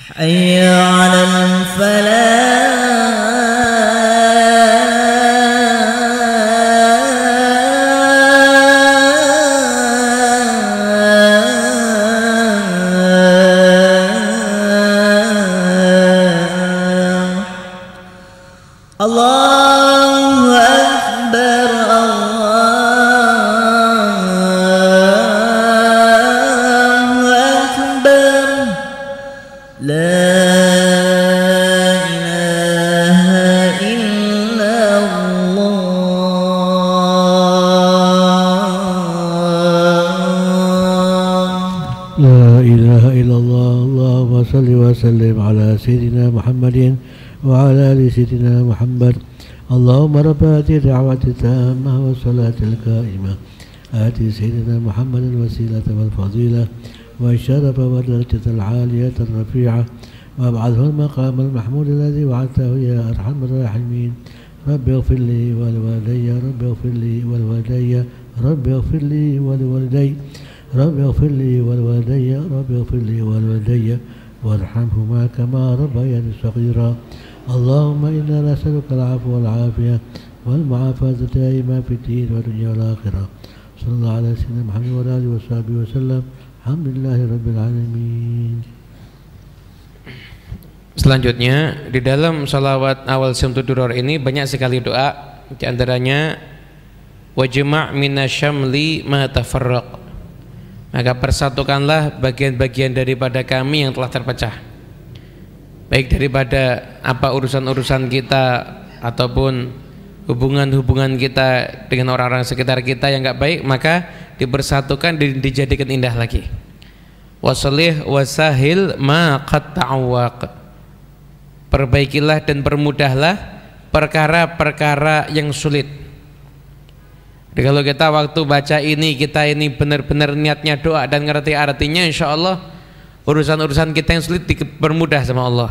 حي على الفلاح الله أكبر الله أكبر لا إله إلا الله لا إله إلا الله. اللهم صل وسلم على سيدنا محمد وعلى آل سيدنا محمد. اللهم رب هذه الدعوة التامة والصلاة القائمة آت سيدنا محمد الوسيلة والفضيلة والشرف والدرجة العالية الرفيعة وابعثه المقام المحمود الذي وعدته يا أرحم الراحمين. رب اغفر لي ولوالدي رب اغفر لي ولوالدي رب اغفر لي ولوالدي رب اغفر لي ولوالدي رب اغفر لي ولوالدي وارحمهما كما ربياني صغيرا. اللهم إنا نسألك العفو والعافية والمعافاة دائما في الدين والدنيا والآخرة. صلى الله على سيدنا محمد وعلى آله وصحبه وسلم. الحمد لله رب العالمين. Selanjutnya di dalam salawat awal Syamsudduror ini banyak sekali doa, di antaranya wajma' minasyamli ma tafarraq, maka persatukanlah bagian-bagian daripada kami yang telah terpecah, baik daripada apa urusan-urusan kita ataupun hubungan-hubungan kita dengan orang-orang sekitar kita yang enggak baik, maka dipersatukan, dijadikan indah lagi. Wasalih wasahil ma qad ta'awwaq, perbaikilah dan permudahlah perkara-perkara yang sulit. Jadi kalau kita waktu baca ini, kita ini benar-benar niatnya doa dan ngerti artinya, insya Allah urusan-urusan kita yang sulit dipermudah sama Allah.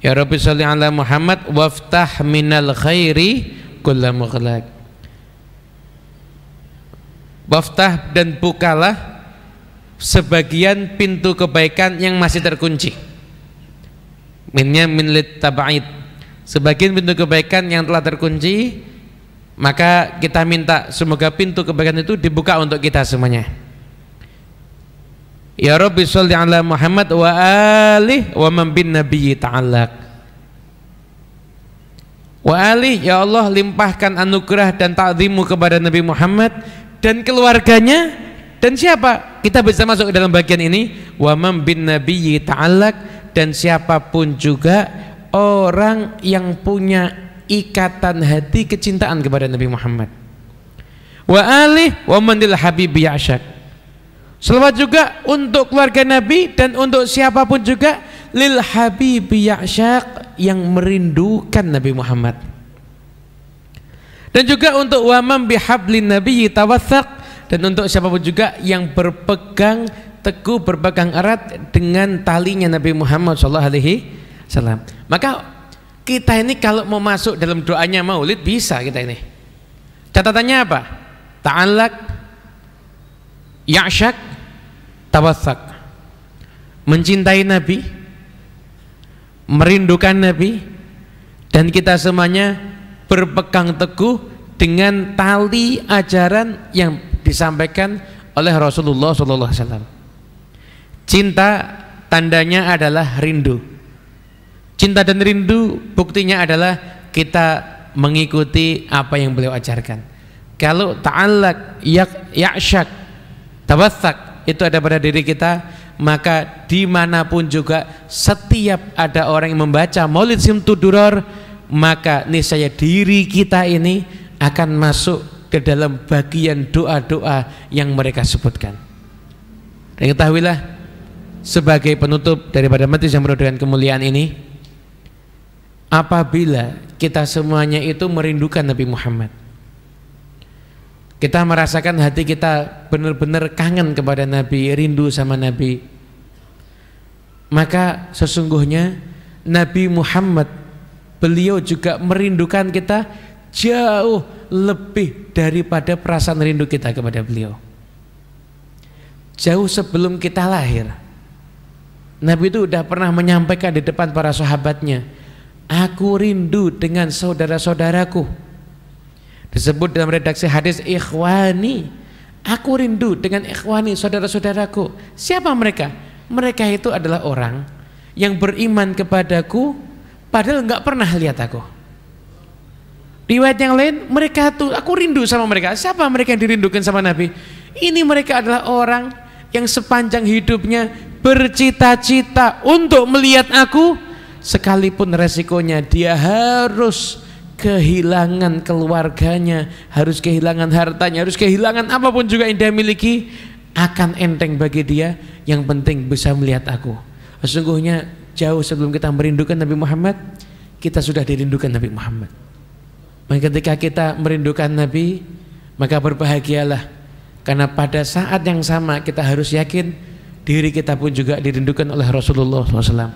Ya Rabbi sholli ala Muhammad waftah minal khairi kulla mughlaq. Waftah, dan bukalah sebagian pintu kebaikan yang masih terkunci. Minnya min lit tab'id, sebagian pintu kebaikan yang telah terkunci, maka kita minta semoga pintu kebaikan itu dibuka untuk kita semuanya. Ya Rabbi sholli ala Muhammad wa alih wa man bin nabiyyi ta'allaq. Wa alih, ya Allah limpahkan anugerah dan ta'zimu kepada Nabi Muhammad dan keluarganya. Dan siapa? Kita bisa masuk ke dalam bagian ini, wa man bin nabiyyi ta'allaq, dan siapapun juga orang yang punya ikatan hati kecintaan kepada Nabi Muhammad. Wa alih wa man lil habibi ya'syaq. Selawat juga untuk keluarga Nabi dan untuk siapapun juga lil habibi ya'syaq, yang merindukan Nabi Muhammad. Dan juga untuk wa man bihablin nabiyyi tawassaq, dan untuk siapapun juga yang berpegang teguh, berpegang erat dengan talinya Nabi Muhammad SAW. Maka kita ini kalau mau masuk dalam doanya maulid bisa kita ini. Catatannya apa? Ta'allaq, ya'syaq, tawassaq. Mencintai Nabi, merindukan Nabi, dan kita semuanya berpegang teguh dengan tali ajaran yang disampaikan oleh Rasulullah SAW. Cinta tandanya adalah rindu. Cinta dan rindu buktinya adalah kita mengikuti apa yang beliau ajarkan. Kalau ta'allaq, ya'syaq, tawassaq itu ada pada diri kita, maka dimanapun juga setiap ada orang yang membaca Maulid Syamsudduror, maka niscaya diri kita ini akan masuk ke dalam bagian doa-doa yang mereka sebutkan. Dan ketahuilah, sebagai penutup daripada majelis yang penuh dengan kemuliaan ini, apabila kita semuanya itu merindukan Nabi Muhammad, kita merasakan hati kita benar-benar kangen kepada Nabi, rindu sama Nabi, maka sesungguhnya Nabi Muhammad, beliau juga merindukan kita jauh lebih daripada perasaan rindu kita kepada beliau. Jauh sebelum kita lahir, Nabi itu udah pernah menyampaikan di depan para sahabatnya, aku rindu dengan saudara-saudaraku. Disebut dalam redaksi hadis ikhwani, aku rindu dengan ikhwani, saudara-saudaraku. Siapa mereka? Mereka itu adalah orang yang beriman kepadaku padahal nggak pernah lihat aku. Riwayat yang lain, mereka tuh aku rindu sama mereka. Siapa mereka yang dirindukan sama Nabi? Ini mereka adalah orang yang sepanjang hidupnya bercita-cita untuk melihat aku, sekalipun resikonya dia harus kehilangan keluarganya, harus kehilangan hartanya, harus kehilangan apapun juga yang dia miliki, akan enteng bagi dia, yang penting bisa melihat aku. Sesungguhnya jauh sebelum kita merindukan Nabi Muhammad, kita sudah dirindukan Nabi Muhammad. Maka ketika kita merindukan Nabi, maka berbahagialah, karena pada saat yang sama kita harus yakin diri kita pun juga dirindukan oleh Rasulullah SAW.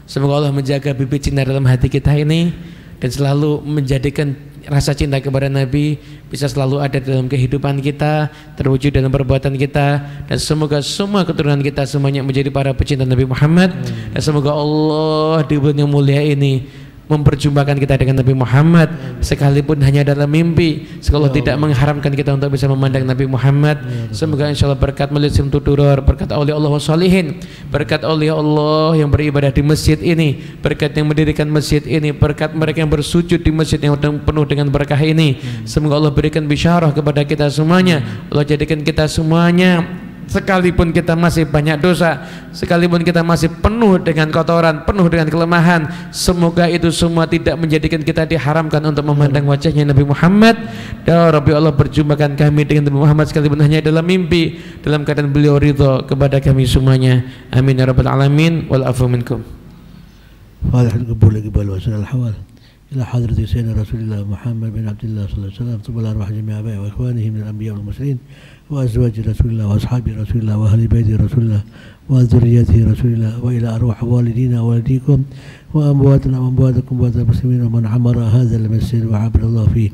Semoga Allah menjaga bibit cinta dalam hati kita ini dan selalu menjadikan rasa cinta kepada Nabi bisa selalu ada dalam kehidupan kita, terwujud dalam perbuatan kita, dan semoga semua keturunan kita semuanya menjadi para pecinta Nabi Muhammad. Dan semoga Allah di bulan yang mulia ini memperjumpakan kita dengan Nabi Muhammad, sekalipun hanya dalam mimpi. Semoga Allah tidak mengharamkan kita untuk bisa memandang Nabi Muhammad. Semoga insyaallah berkat majelis Simtuduror, berkat aulia Allah wassalihin, berkat aulia Allah yang beribadah di masjid ini, berkat yang mendirikan masjid ini, berkat mereka yang bersujud di masjid yang penuh dengan berkah ini, semoga Allah berikan bisyarah kepada kita semuanya. Allah jadikan kita semuanya, sekalipun kita masih banyak dosa, sekalipun kita masih penuh dengan kotoran, penuh dengan kelemahan, semoga itu semua tidak menjadikan kita diharamkan untuk memandang wajahnya Nabi Muhammad. Ya Rabbi, Allah berjumpakan kami dengan Nabi Muhammad sekalipun hanya dalam mimpi, dalam keadaan beliau ridha kepada kami semuanya. Amin ya rabbal alamin. Wal afu minkum. Fatihul qabul qibal wa sanal hawal ila hadrati sayyidina Rasulillah Muhammad bin Abdullah sallallahu alaihi wasallam, tubal arwah jami'a abai wa ikhwanihi min al-anbiya wal mursalin wa azwaji Rasulillah wa ashabi Rasulillah wa ahli baiti Rasulillah wa dzurriyyati Rasulillah wa ila arwah walidina wa walidikum wa amwatana wa amwatakum wa muslimin wa man amara hadha al-masjid wa abadallah fihi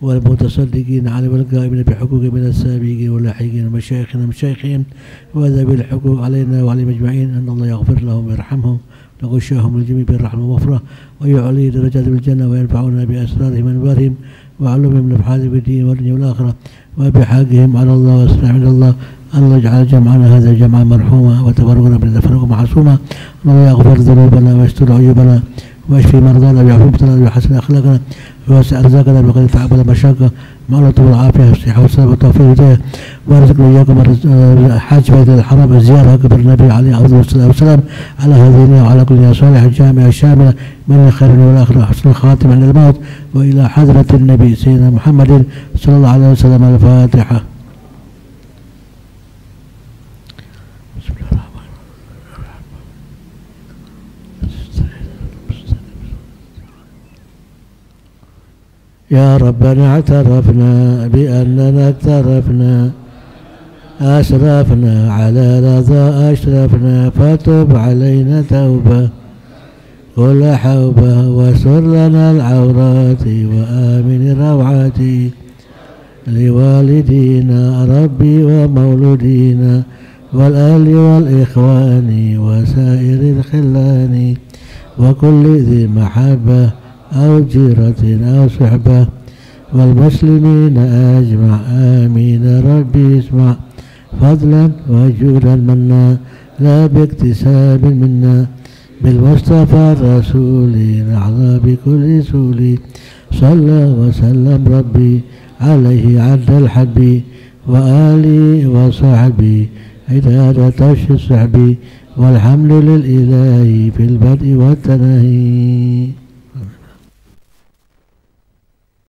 wal mutasaddiqin ala wal qa'imin bi huquqi min as-sabiqin wal lahiqin mashayikhina mashayikhihim wa dhabil huquq alaina wa alayhim ajma'in an Allah yaghfir lahum wa yarhamhum وغشاهم الجميع بالرحمة والمغفرة ويعلي درجات بالجنة وينفعنا بأسرارهم وأنوارهم وعلومهم الأبحاث بالدين والدنيا والآخرة وبحقهم على الله والسلام عند الله أن الله يجعل جمعنا هذا جمعا مرحوما وتفرقنا من تفرق معصوما الله يغفر ذنوبنا ويستر عيوبنا ويشفي مرضانا ويعفو مبتلانا ويحسن أخلاقنا ويوسع أرزاقنا بقدر تعب ولا مشاقة مع الطول والعافية والصحة والسلامة والتوفيق والهداية وارزقنا إياكم حج بيت الحرام الزيارة قبر النبي عليه الصلاة والسلام على هذه وعلى كل صالح الجامع الشاملة من خير والآخرة وحسن الخاتم عند الموت وإلى حضرة النبي سيدنا محمد صلى الله عليه وسلم. الفاتحة. يا ربنا اعترفنا بأننا اقترفنا أسرفنا على رضا أشرفنا فتب علينا توبة كل حوبة وسر لنا العورات وآمن الروعات لوالدينا ربي ومولودينا والأهل والإخوان وسائر الخلان وكل ذي محبة أو جيرة أو صحبة والمسلمين أجمع آمين ربي اسمع فضلا وجودا منا لا باكتساب منا بالمصطفى الرسول نحظى بكل سول صلى وسلم ربي عليه عد الحب وآلي وصحبي عدادة الصحب والحمد للإله في البدء والتناهي.